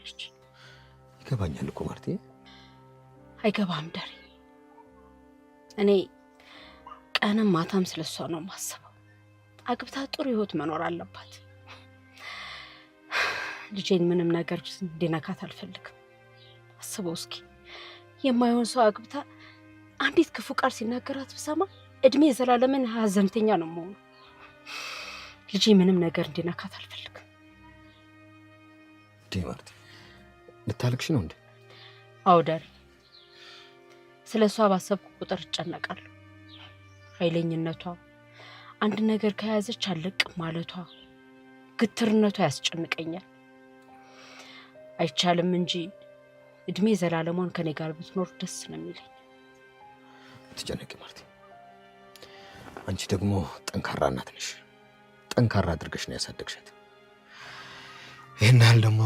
ትሆናለች። ይገባኛል እኮ ማርቲ። አይገባም ዳሪ። እኔ ቀንም ማታም ስለሷ ነው ማስበው። አግብታ ጥሩ ህይወት መኖር አለባት። ልጄን ምንም ነገር እንዲነካት አልፈልግም። አስበው እስኪ የማይሆን ሰው አግብታ አንዲት ክፉ ቃል ሲናገራት ብሰማ እድሜ ዘላለምን ሀዘንተኛ ነው የምሆነው። ልጄ ምንም ነገር እንዲነካት አልፈልግም። ማርቲ ልታለቅሽ ነው እንዴ? አዎ ዳሪ። ስለሷ ባሰብኩ ቁጥር እጨነቃለሁ። ኃይለኝነቷ፣ አንድ ነገር ከያዘች አለቅም ማለቷ፣ ግትርነቷ ያስጨንቀኛል። አይቻልም እንጂ እድሜ ዘላለሟን ከኔ ጋር ብትኖር ደስ ነው የሚለኝ። አትጨነቂ ማርቲ። አንቺ ደግሞ ጠንካራ እናት ነሽ። ጠንካራ አድርገሽ ነው ያሳደግሻት። ይሄን ያህል ደግሞ